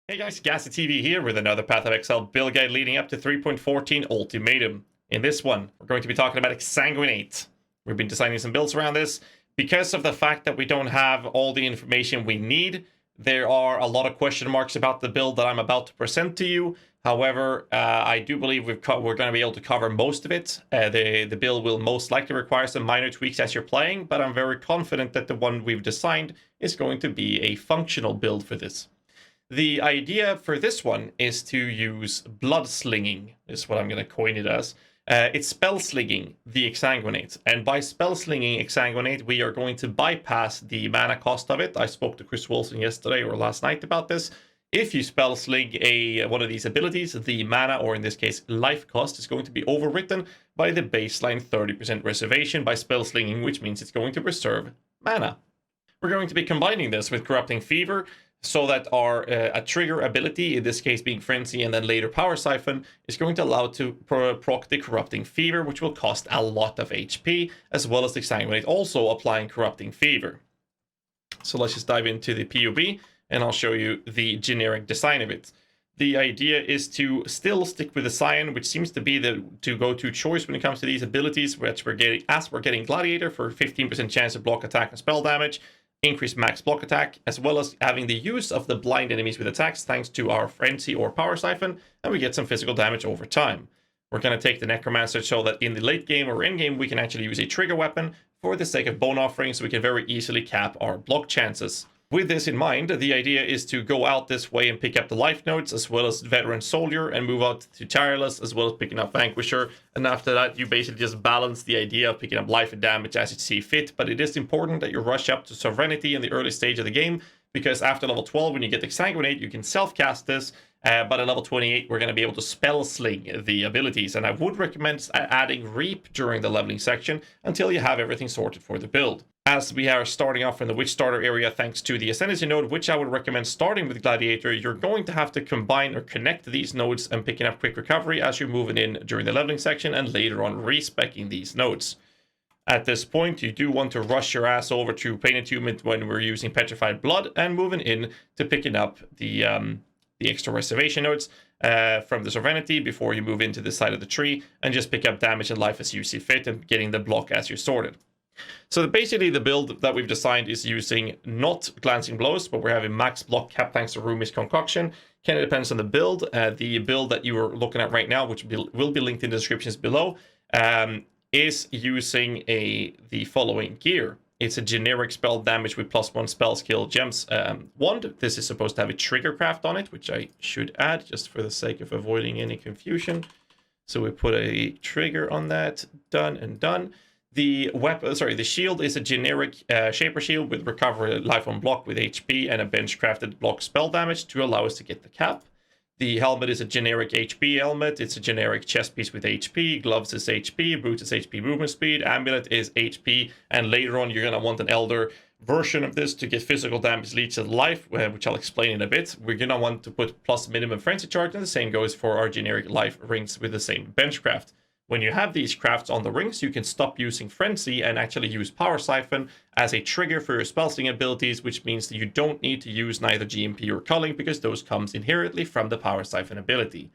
Hey guys, GHAZZY TV here with another Path of Exile build guide leading up to 3.14 Ultimatum. In this one, we're going to be talking about Exsanguinate. We've been designing some builds around this. Because of the fact that we don't have all the information we need, there are a lot of question marks about the build that I'm about to present to you. However, I do believe we're going to be able to cover most of it. The build will most likely require some minor tweaks as you're playing, but I'm very confident that the one we've designed is going to be a functional build for this. The idea for this one is to use Bloodslinging, is what I'm going to coin it as. It's spell slinging the Exsanguinate, and by spell slinging Exsanguinate, we are going to bypass the mana cost of it. I spoke to Chris Wilson yesterday or last night about this. If you spell sling one of these abilities, the mana, or in this case life cost, is going to be overwritten by the baseline 30% reservation by spell slinging, which means it's going to reserve mana. We're going to be combining this with Corrupting Fever, so that our a trigger ability, in this case being Frenzy and then later Power Siphon, is going to allow to proc the Corrupting Fever, which will cost a lot of HP, as well as the Exsanguinate also applying Corrupting Fever. So let's just dive into the POB, and I'll show you the generic design of it. The idea is to still stick with the Scion, which seems to be the go-to choice when it comes to these abilities, which we're getting Gladiator for 15% chance of block, attack, and spell damage, increase max block attack, as well as having the use of the blind enemies with attacks thanks to our Frenzy or Power Siphon, and we get some physical damage over time. We're going to take the Necromancer so that in the late game or in game we can actually use a trigger weapon for the sake of Bone Offering, so we can very easily cap our block chances. With this in mind, the idea is to go out this way and pick up the life notes, as well as Veteran Soldier, and move out to Tireless, as well as picking up Vanquisher. And after that, you basically just balance the idea of picking up life and damage as you see fit. But it is important that you rush up to Sovereignty in the early stage of the game, because after level 12, when you get Exsanguinate, you can self-cast this. But at level 28, we're going to be able to spell sling the abilities. And I would recommend adding Reap during the leveling section until you have everything sorted for the build. As we are starting off in the Witch Starter area thanks to the Ascendancy node, which I would recommend starting with Gladiator, you're going to have to combine or connect these nodes and picking up Quick Recovery as you're moving in during the leveling section, and later on respecking these nodes. At this point, you do want to rush your ass over to Pain Attunement when we're using Petrified Blood, and moving in to picking up the extra reservation nodes from the Sovereignty before you move into the side of the tree, and just pick up damage and life as you see fit, and getting the block as you're sorted. So basically the build that we've designed is using not Glancing Blows, but we're having max block cap thanks to Rumi's concoction. Kind of depends on the build. The build that you are looking at right now, which will be linked in the descriptions below, is using the following gear. It's a generic spell damage with +1 spell skill gems wand. This is supposed to have a trigger craft on it, which I should add just for the sake of avoiding any confusion. So we put a trigger on that. Done and done. The shield is a generic Shaper Shield with Recover Life on Block with HP and a bench-crafted block spell damage to allow us to get the cap. The helmet is a generic HP helmet. It's a generic chest piece with HP. Gloves is HP. Boots is HP movement speed. Amulet is HP. And later on, you're going to want an Elder version of this to get physical damage leech of life, which I'll explain in a bit. We're going to want to put plus minimum frenzy charge, and the same goes for our generic life rings with the same benchcraft. When you have these crafts on the rings, you can stop using Frenzy and actually use Power Siphon as a trigger for your spellsling abilities, which means that you don't need to use neither GMP or Culling, because those comes inherently from the Power Siphon ability.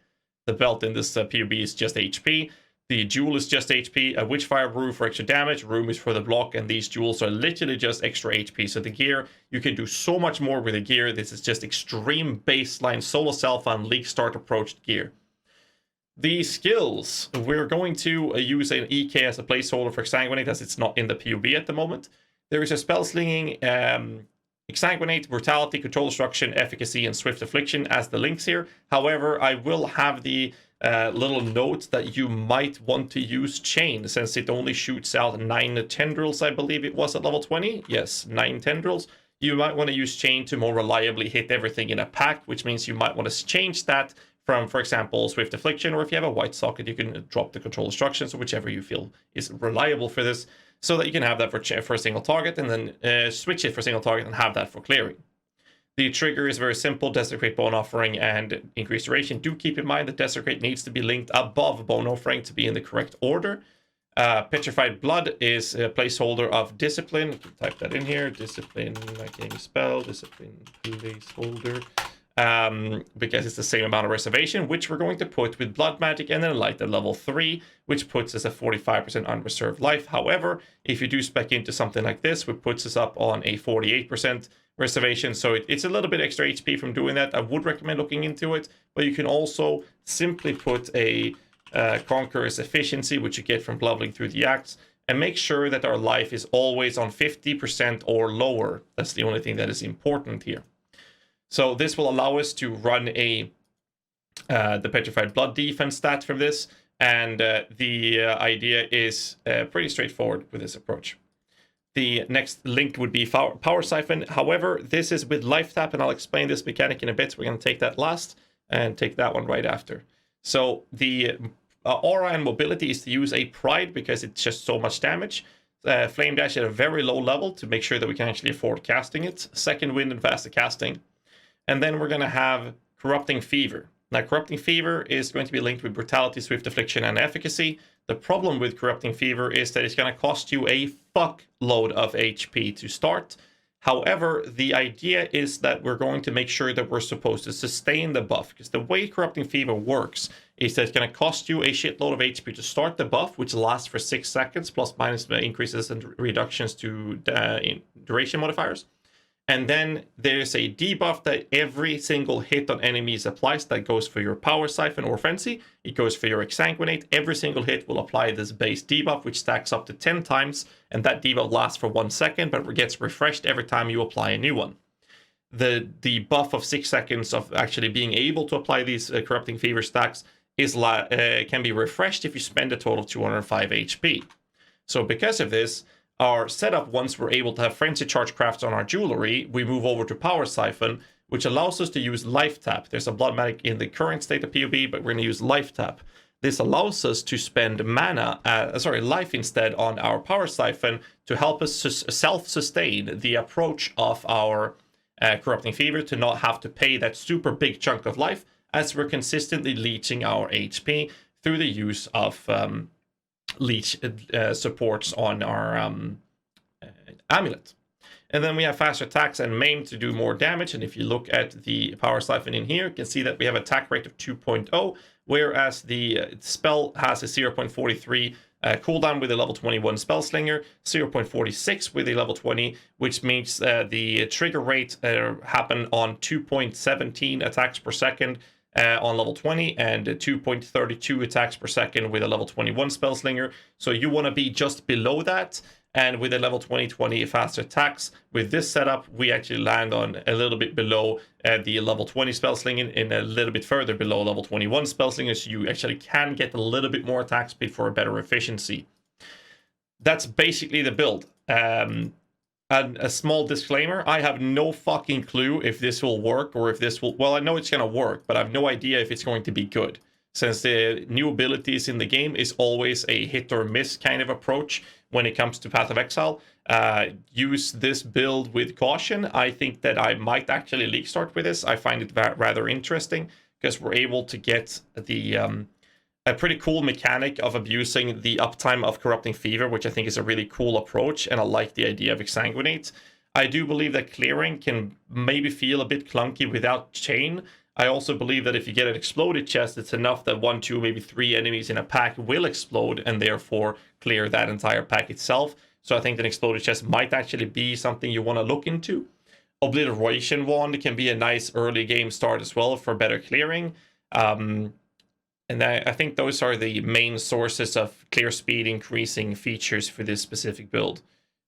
The belt in this POB is just HP. The jewel is just HP. A Witchfire Brew for extra damage. Room is for the block, and these jewels are literally just extra HP. So the gear, you can do so much more with the gear. This is just extreme baseline solo self on League Start approached gear. The skills, we're going to use an EK as a placeholder for Exsanguinate, as it's not in the POB at the moment. There is a spell slinging, Exsanguinate, Brutality, Control Destruction, Efficacy, and Swift Affliction as the links here. However, I will have the little note that you might want to use Chain, since it only shoots out 9 tendrils, I believe it was at level 20. Yes, 9 tendrils. You might want to use Chain to more reliably hit everything in a pack, which means you might want to change that from, for example, Swift Affliction, or if you have a white socket, you can drop the Control Destruction, so whichever you feel is reliable for this, so that you can have that for a single target, and then switch it for a single target and have that for clearing. The trigger is very simple: Desecrate, Bone Offering, and Increased Duration. Do keep in mind that Desecrate needs to be linked above Bone Offering to be in the correct order. Petrified Blood is a placeholder of Discipline. You can type that in here. Discipline, I can't even spell. Discipline placeholder. because it's the same amount of reservation, which we're going to put with Blood Magic and then Light at level 3, which puts us at 45% unreserved life. However, if you do spec into something like this, which puts us up on a 48% reservation, so it's a little bit extra HP from doing that. I would recommend looking into it, but you can also simply put a Conqueror's Efficiency, which you get from leveling through the acts, and make sure that our life is always on 50% or lower. That's the only thing that is important here. So this will allow us to run the Petrified Blood defense stat from this, and the idea is pretty straightforward with this approach. The next link would be Power Siphon. However, this is with Life Tap, and I'll explain this mechanic in a bit. So we're going to take that last and take that one right after. So the aura and mobility is to use a Pride because it's just so much damage. Flame Dash at a very low level to make sure that we can actually afford casting it. Second Wind and faster casting. And then we're going to have Corrupting Fever. Now, Corrupting Fever is going to be linked with Brutality, Swift Affliction, and Efficacy. The problem with Corrupting Fever is that it's going to cost you a fuckload of HP to start. However, the idea is that we're going to make sure that we're supposed to sustain the buff, because the way Corrupting Fever works is that it's going to cost you a shitload of HP to start the buff, which lasts for 6 seconds, plus minus increases and reductions to duration modifiers. And then there's a debuff that every single hit on enemies applies. That goes for your Power Siphon or Frenzy. It goes for your Exsanguinate. Every single hit will apply this base debuff, which stacks up to 10 times. And that debuff lasts for 1 second, but gets refreshed every time you apply a new one. The buff of 6 seconds of actually being able to apply these Corrupting Fever stacks can be refreshed if you spend a total of 205 HP. So because of this, our setup, once we're able to have Frenzy Charge crafts on our jewelry, we move over to Power Siphon, which allows us to use Life Tap. There's a Blood Magic in the current state of PoB, but we're going to use Life Tap. This allows us to spend life instead on our Power Siphon to help us self-sustain the approach of our Corrupting Fever, to not have to pay that super big chunk of life, as we're consistently leeching our HP through the use of leech supports on our amulet. And then we have faster attacks and maim to do more damage. And if you look at the Power Siphon in here, you can see that we have attack rate of 2.0, whereas the spell has a 0.43 cooldown with a level 21 Spellslinger, 0.46 with a level 20, which means the trigger rate happen on 2.17 attacks per second on level 20, and 2.32 attacks per second with a level 21 Spellslinger. So you want to be just below that, and with a level 20 faster attacks. With this setup, we actually land on a little bit below the level 20 Spellslinger, and a little bit further below level 21 Spellslinger, so you actually can get a little bit more attack speed for a better efficiency. That's basically the build. And a small disclaimer, I have no fucking clue if this will work, or if this will... Well, I know it's going to work, but I have no idea if it's going to be good, since the new abilities in the game is always a hit or miss kind of approach when it comes to Path of Exile. Use this build with caution. I think that I might actually league start with this. I find it rather interesting, because we're able to get the... a pretty cool mechanic of abusing the uptime of Corrupting Fever, which I think is a really cool approach, and I like the idea of Exsanguinate. I do believe that clearing can maybe feel a bit clunky without chain. I also believe that if you get an exploded chest, it's enough that 1, 2, maybe 3 enemies in a pack will explode, and therefore clear that entire pack itself. So I think that exploded chest might actually be something you want to look into. Obliteration Wand can be a nice early game start as well for better clearing. And I think those are the main sources of clear speed increasing features for this specific build.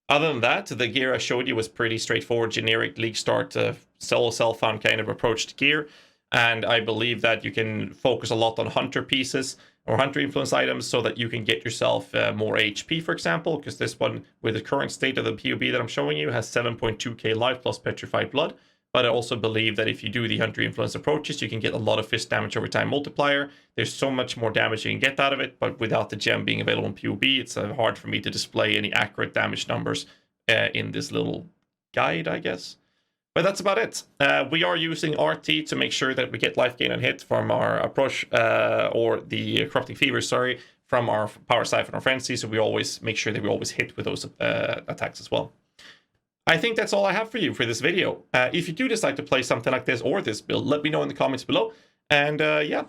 Other than that, the gear I showed you was pretty straightforward, generic league start, solo self-found kind of approach to gear. And I believe that you can focus a lot on hunter pieces or hunter influence items so that you can get yourself more HP, for example, because this one, with the current state of the PoB that I'm showing you, has 7.2k life plus Petrified Blood. But I also believe that if you do the Hunter Influence approaches, you can get a lot of fist damage over time multiplier. There's so much more damage you can get out of it, but without the gem being available in PoB, it's hard for me to display any accurate damage numbers in this little guide, I guess. But that's about it. We are using RT to make sure that we get life gain and hit from our approach, or the Corrupting Fever, sorry, from our Power Siphon or Frenzy, so we always make sure that we always hit with those attacks as well. I think that's all I have for you for this video. If you do decide to play something like this or this build, let me know in the comments below. And yeah,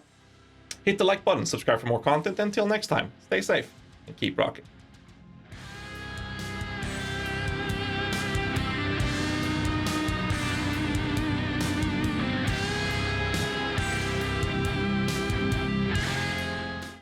hit the like button, subscribe for more content. Until next time, stay safe and keep rocking.